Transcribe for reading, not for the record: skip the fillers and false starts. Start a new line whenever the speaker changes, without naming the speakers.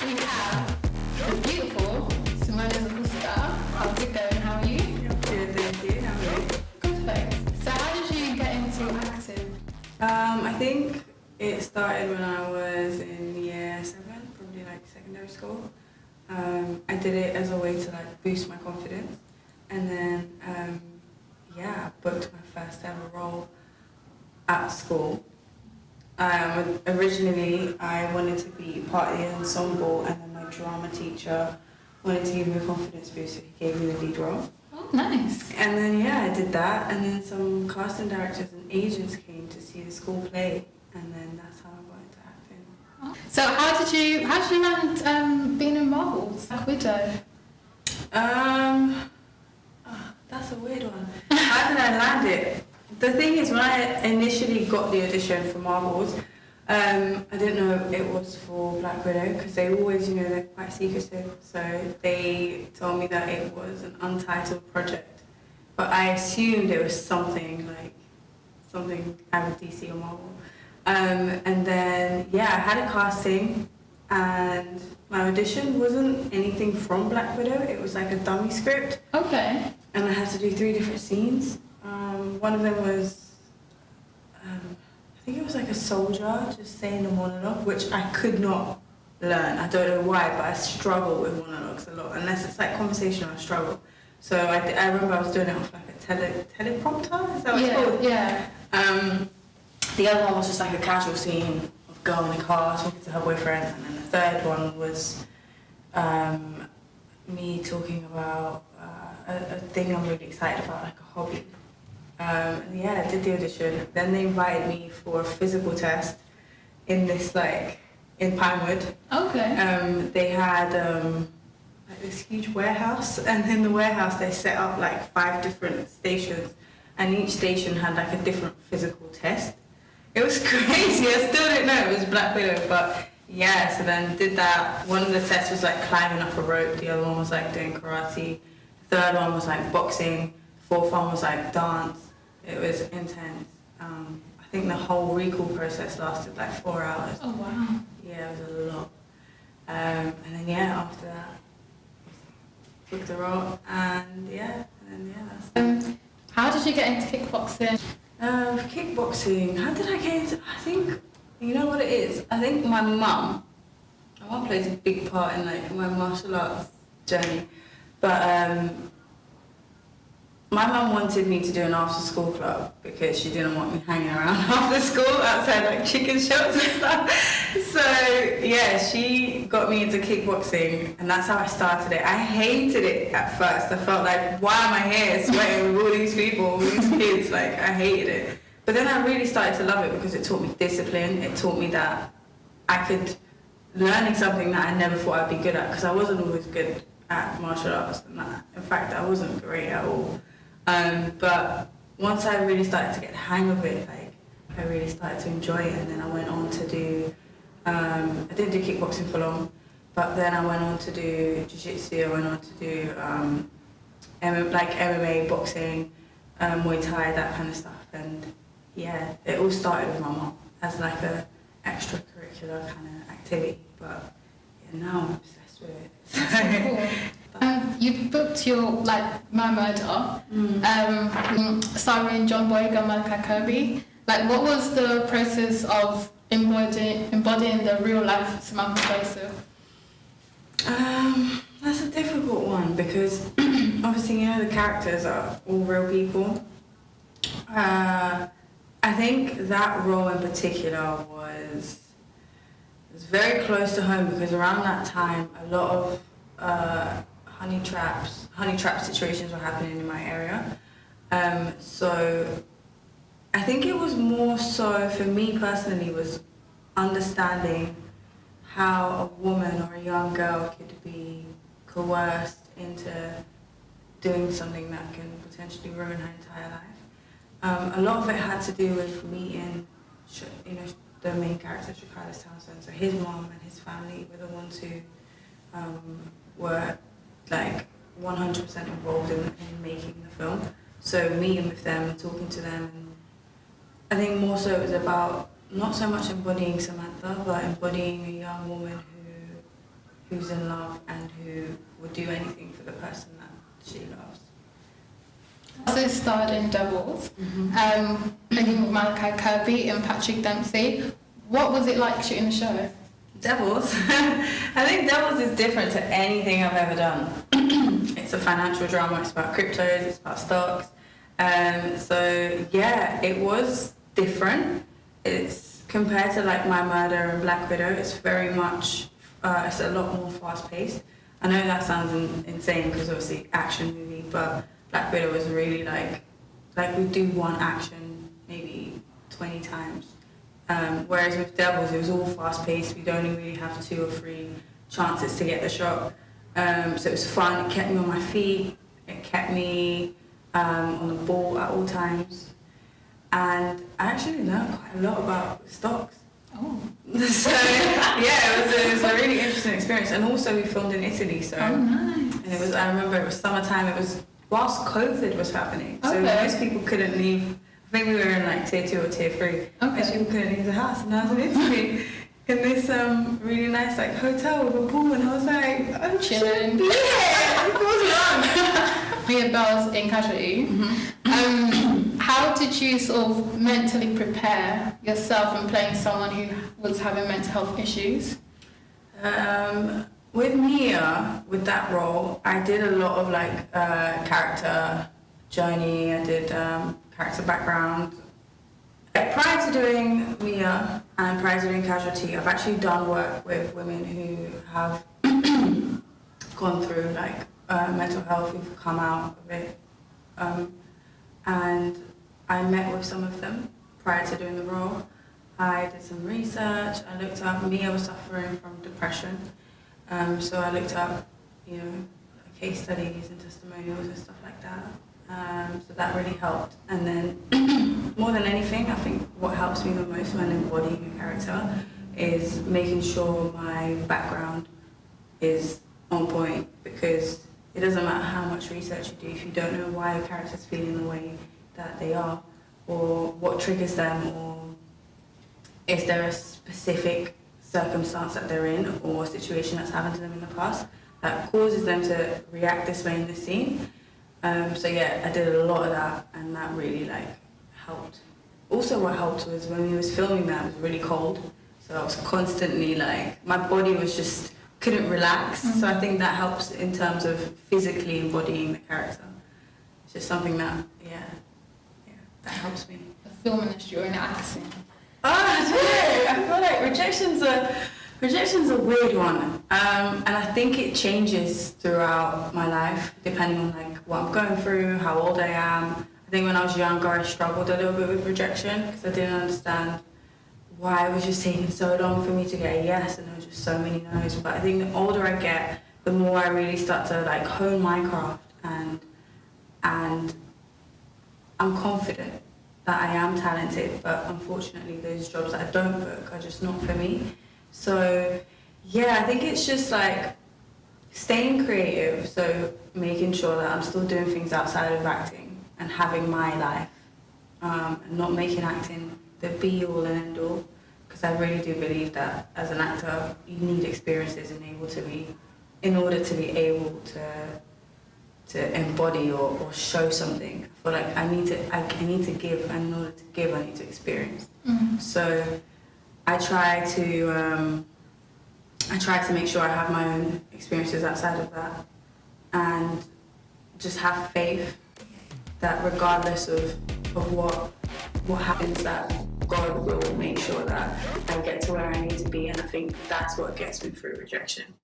we have the beautiful Simona Zivkovska. How's it going? How are you?
Good, thank you. How are you?
Good, thanks. So how did you get into acting?
I think it started when I was in year 7, probably like secondary school. I did it as a way to like boost my confidence, and then I booked my first ever role at school. Originally, I wanted to be part of the ensemble, and then my drama teacher wanted to give me a confidence boost, so he gave me the lead role.
Oh, nice.
And then I did that, and then some casting directors and agents came to see the school play, and then that's how I got into acting.
Oh. So how did you land being in Marvel's Black Widow?
That's a weird one. How did I land it? The thing is, when I initially got the audition for Marvels, I didn't know it was for Black Widow, because they always, they're quite secretive. So they told me that it was an untitled project, but I assumed it was something either DC or Marvel. And then I had a casting, and my audition wasn't anything from Black Widow. It was like a dummy script.
Okay.
And I had to do 3 different scenes. One of them was, I think it was like a soldier just saying a monologue, which I could not learn. I don't know why, but I struggle with monologues a lot. Unless it's like conversation, I struggle. So I remember I was doing it off like a teleprompter, is that what it's called?
Yeah.
The other one was just like a casual scene of a girl in a car talking to her boyfriend. And then the third one was me talking about a thing I'm really excited about, like a hobby. I did the audition. Then they invited me for a physical test in this in Pinewood.
Okay.
They had this huge warehouse, and in the warehouse they set up like 5 different stations, and each station had like a different physical test. It was crazy. I still didn't know it was Black Widow, but so then did that. One of the tests was like climbing up a rope. The other one was like doing karate. The third one was like boxing. The 4th one was like dance. It was intense. I think the whole recall process lasted like 4 hours.
Oh wow.
Yeah, it was a lot. And then after that, took the role, and that's
How did you get into kickboxing?
kickboxing. How did I get into? I think you know what it is. I think my mum plays a big part in like my martial arts journey, but my mum wanted me to do an after-school club because she didn't want me hanging around after school outside like chicken shops and stuff. So she got me into kickboxing, and that's how I started it. I hated it at first. I felt like, why am I here sweating with all these people, all these kids? Like, I hated it. But then I really started to love it because it taught me discipline. It taught me that I could learning something that I never thought I'd be good at, because I wasn't always good at martial arts and that. In fact, I wasn't great at all. But once I really started to get the hang of it, I really started to enjoy it, and then I went on to do, I didn't do kickboxing for long, but then I went on to do jiu-jitsu, I went on to do MMA, boxing, Muay Thai, that kind of stuff, and it all started with my mom as like a extracurricular kind of activity, but now I'm obsessed with it.
Cool. You booked your My Murder, starring John Boyega, Malika Kirby. What was the process of embodying the real life Samantha Joseph?
That's a difficult one because obviously the characters are all real people. I think that role in particular was very close to home because around that time a lot of honey trap situations were happening in my area. So I think it was more so for me personally was understanding how a woman or a young girl could be coerced into doing something that can potentially ruin her entire life. A lot of it had to do with meeting, the main character, Shakira Townsend. So his mom and his family were the ones who were 100% involved in making the film. So meeting with them, talking to them, and I think more so it was about not so much embodying Samantha, but embodying a young woman who's in love and who would do anything for the person that she loves.
Also starred in Devils, playing with Malachi Kirby and Patrick Dempsey. What was it like shooting the show?
Devils? I think Devils is different to anything I've ever done. It's a financial drama, it's about cryptos, it's about stocks. So yeah, it was different. It's compared to like My Murder and Black Widow, it's very much, it's a lot more fast paced. I know that sounds insane because obviously action movie, but Black Widow was really like we do one action maybe 20 times. Whereas with Devils, it was all fast paced. We'd only really have 2 or 3 chances to get the shot. So it was fun. It kept me on my feet. It kept me on the ball at all times. And I actually learned quite a lot about stocks.
Oh.
So yeah, it was a really interesting experience. And also we filmed in Italy. So
Oh, nice.
and it was, I remember it was summertime. It was whilst COVID was happening. So
Okay.
most people couldn't leave. I think we were in like tier 2 or tier 3.
Okay.
Most people couldn't leave the house, and I was in Italy in this really nice like hotel with a pool, and I was like, I'm
Chilling.
Yeah, what's wrong?
Mia Bell's in Casualty. How did you sort of mentally prepare yourself in playing someone who was having mental health issues?
With Mia, with that role, I did a lot of like character journey. I did character background. Prior to doing Mia and prior to doing Casualty, I've actually done work with women who have gone through like mental health, who've come out of it. And I met with some of them prior to doing the role. I did some research. I looked up, Mia was suffering from depression. So I looked up, you know, case studies and testimonials and stuff like that. So that really helped. And then more than anything, I think what helps me the most when embodying a character is making sure my background is on point, because it doesn't matter how much research you do if you don't know why a character's feeling the way that they are, or what triggers them, or is there a specific circumstance that they're in or a situation that's happened to them in the past that causes them to react this way in this scene. So yeah, I did a lot of that, and that really like helped. Also what helped was when we was filming that, it was really cold, so I was constantly like, my body was just couldn't relax. So I think that helps in terms of physically embodying the character. It's just something that that helps me.
The film industry or in acting?
I feel like rejection's a weird one, and I think it changes throughout my life depending on like what I'm going through, how old I am. I think when I was younger, I struggled a little bit with rejection because I didn't understand why it was just taking so long for me to get a yes, and there was just so many no's. But I think the older I get, the more I really start to like hone my craft, and I'm confident that I am talented, but unfortunately those jobs that I don't book are just not for me. So yeah, I think it's just like staying creative, so making sure that I'm still doing things outside of acting and having my life, and not making acting the be all and end all, because I really do believe that as an actor you need experiences in order to be able to embody or show something. I feel like I need to give, and in order to give I need to experience. So I try to make sure I have my own experiences outside of that, and just have faith that regardless of what happens, that God will make sure that I get to where I need to be, and I think that's what gets me through rejection.